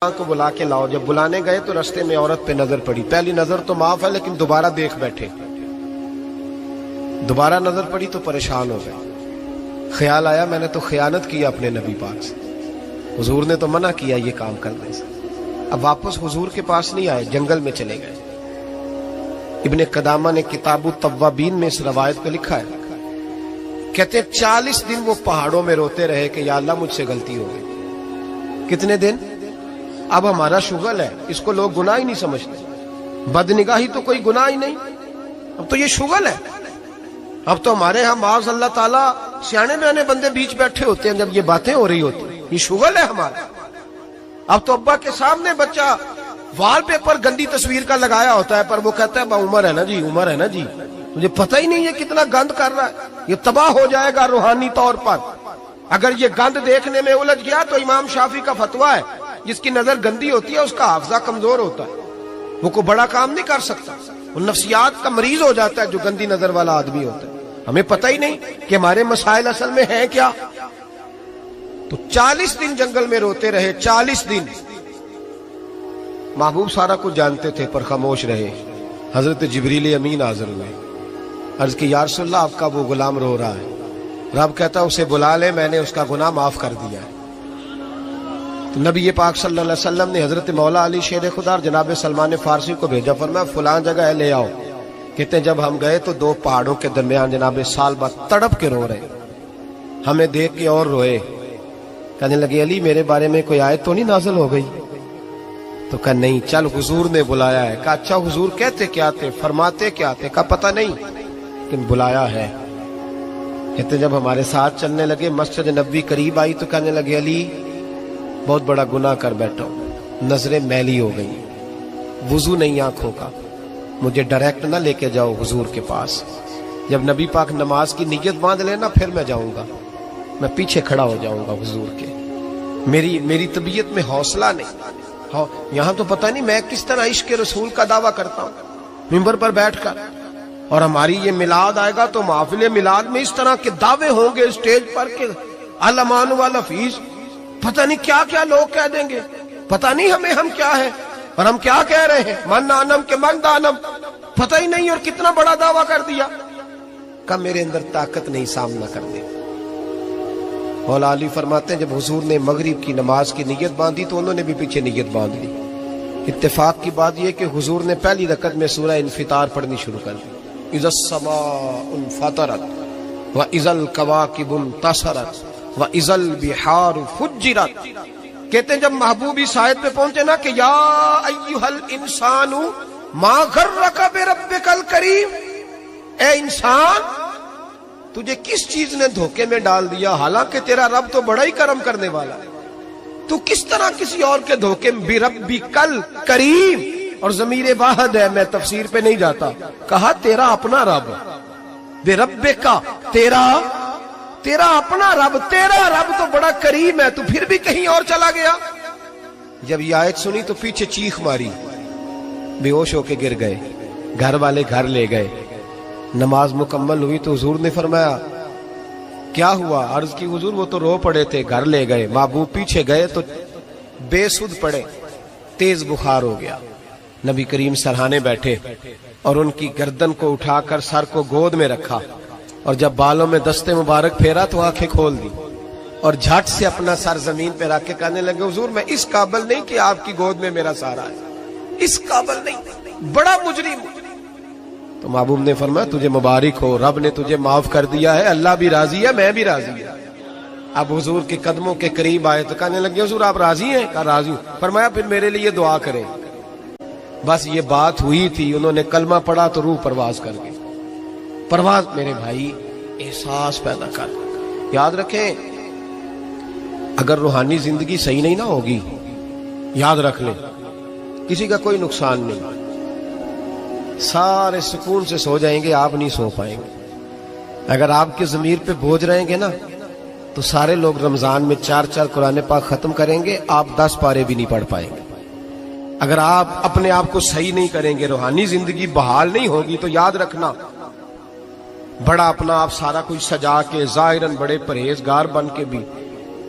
کو بلا کے لاؤ. جب بلانے گئے تو رستے میں عورت پہ نظر پڑی. پہلی نظر تو معاف ہے لیکن دوبارہ دیکھ بیٹھے. دوبارہ نظر پڑی تو پریشان ہو گئے. خیال آیا میں نے تو خیانت کی اپنے نبی پاک سے. حضور نے تو منع کیا یہ کام کرنے سے. اب واپس حضور کے پاس نہیں آئے, جنگل میں چلے گئے. ابن قدامہ نے کتاب التوابین میں اس روایت کو لکھا ہے. کہتے 40 دن وہ پہاڑوں میں روتے رہے کہ یا اللہ مجھ سے غلطی ہو گئی. کتنے دن؟ اب ہمارا شغل ہے, اس کو لوگ گناہ ہی نہیں سمجھتے. بدنگاہی تو کوئی گناہ ہی نہیں, اب تو یہ شغل ہے. اب تو ہمارے ہاں معاذ اللہ تعالیٰ سیانے بیانے بندے بیچ بیٹھے ہوتے ہیں جب یہ باتیں ہو رہی ہوتی ہیں. یہ شغل ہے ہمارا. اب تو ابا کے سامنے بچہ وال پیپر گندی تصویر کا لگایا ہوتا ہے پر وہ کہتا ہے عمر ہے نا جی, عمر ہے نا جی. مجھے پتہ ہی نہیں یہ کتنا گند کر رہا ہے. یہ تباہ ہو جائے گا روحانی طور پر. اگر یہ گند دیکھنے میں الجھ گیا تو امام شافعی کا فتویٰ ہے جس کی نظر گندی ہوتی ہے اس کا حافظہ کمزور ہوتا ہے, وہ کوئی بڑا کام نہیں کر سکتا. وہ نفسیات کا مریض ہو جاتا ہے جو گندی نظر والا آدمی ہوتا ہے. ہمیں پتہ ہی نہیں کہ ہمارے مسائل اصل میں ہیں کیا. تو 40 دن جنگل میں روتے رہے. 40 دن محبوب سارا کچھ جانتے تھے پر خاموش رہے. حضرت جبریل امین حاضر ہوئے. عرض کی یا رسول اللہ آپ کا وہ غلام رو رہا ہے. رب کہتا اسے بلا لے, میں نے اس کا گناہ معاف کر دیا ہے. تو نبی پاک صلی اللہ علیہ وسلم نے حضرت مولا علی شیر خدا اور جناب سلمان فارسی کو بھیجا, فرمایا فلاں جگہ ہے لے آؤ. کہتے ہیں جب ہم گئے تو 2 پہاڑوں کے درمیان جناب سالبہ تڑپ کے رو رہے. ہمیں دیکھ کے اور روئے. کہنے لگے علی میرے بارے میں کوئی آیت تو نہیں نازل ہو گئی؟ تو کہا نہیں, چل حضور نے بلایا ہے. کہا اچھا حضور کہتے کیا تھے, فرماتے کیا تھے؟ کہا پتہ نہیں لیکن بلایا ہے. کہتے جب ہمارے ساتھ چلنے لگے مسجد نبوی قریب آئی تو کہنے لگے علی بہت بڑا گناہ کر بیٹھا ہوں, نظریں میلی ہو گئی, وضو نہیں آنکھوں کا, مجھے ڈائریکٹ نہ لے کے جاؤ حضور کے پاس. جب نبی پاک نماز کی نیت باندھ لینا پھر میں جاؤں گا, میں پیچھے کھڑا ہو جاؤں گا حضور کے. میری طبیعت میں حوصلہ نہیں. یہاں تو پتہ نہیں میں کس طرح عشق رسول کا دعویٰ کرتا ہوں ممبر پر بیٹھ کر, اور ہماری یہ میلاد آئے گا تو محفل میلاد میں اس طرح کے دعوے ہوں گے اسٹیج پر کہ علمان والحفیظ, پتہ نہیں کیا کیا لوگ کہہ دیں گے. پتہ نہیں ہم کیا ہے اور ہم کیا کہہ رہے ہیں. من آنم کے من دانم, پتہ ہی نہیں اور کتنا بڑا دعویٰ کر دیا. کہ میرے اندر طاقت نہیں سامنا کر دے. مولا علی فرماتے ہیں جب حضور نے مغرب کی نماز کی نیت باندھی تو انہوں نے بھی پیچھے نیت باندھ لی. اتفاق کی بات یہ کہ حضور نے پہلی رکعت میں سورہ انفطار پڑھنی شروع کر دی. اذا السماء انفطرت واذا الكواكب انتصرت واذا البحار فجرت. کہتے ہیں جب محبوب اس آیت پہ پہنچے نا کہ یا ایھا الانسان ما غرک بربک الکریم, اے انسان تجھے کس چیز نے دھوکے میں ڈال دیا, حالانکہ تیرا رب تو بڑا ہی کرم کرنے والا ہے. تو کس طرح کسی اور کے دھوکے میں بربک الکریم, اور ضمیر واحد ہے, میں تفسیر پہ نہیں جاتا. کہا تیرا اپنا رب, بربک کا تیرا اپنا رب, تیرا رب تو بڑا کریم ہے, تو پھر بھی کہیں اور چلا گیا. جب یہ آیت سنی تو پیچھے چیخ ماری, بے ہوش ہو کے گر گئے. گھر والے گھر لے گئے. نماز مکمل ہوئی تو حضور نے فرمایا کیا ہوا؟ عرض کی حضور وہ تو رو پڑے تھے, گھر لے گئے. محبوب پیچھے گئے تو بے سدھ پڑے, تیز بخار ہو گیا. نبی کریم سرہانے بیٹھے اور ان کی گردن کو اٹھا کر سر کو گود میں رکھا, اور جب بالوں میں دستے مبارک پھیرا تو آنکھیں کھول دی اور جھٹ سے اپنا سر زمین پہ رکھ کے کہنے لگے حضور میں اس قابل نہیں کہ آپ کی گود میں میرا سارا ہے, اس قابل نہیں, بڑا مجرم. تو محبوب نے فرمایا تجھے مبارک ہو, رب نے تجھے معاف کر دیا ہے, اللہ بھی راضی ہے, میں بھی راضی ہے. اب حضور کے قدموں کے قریب آئے تو کہنے لگے حضور آپ راضی ہیں؟ کہا راضی ہوں. فرمایا پھر میرے لیے دعا کریں. بس یہ بات ہوئی تھی, انہوں نے کلمہ پڑھا تو روح پرواز کر گئی. پرواز میرے بھائی احساس پیدا کر. یاد رکھیں اگر روحانی زندگی صحیح نہیں نہ ہوگی, یاد رکھ لیں کسی کا کوئی نقصان نہیں. سارے سکون سے سو جائیں گے, آپ نہیں سو پائیں گے. اگر آپ کے ضمیر پہ بوجھ رہیں گے نا تو سارے لوگ رمضان میں 4 قرآن پاک ختم کریں گے, آپ 10 پارے بھی نہیں پڑھ پائیں گے. اگر آپ اپنے آپ کو صحیح نہیں کریں گے, روحانی زندگی بحال نہیں ہوگی, تو یاد رکھنا بڑا اپنا آپ سارا کچھ سجا کے ظاہراً بڑے پرہیزگار بن کے بھی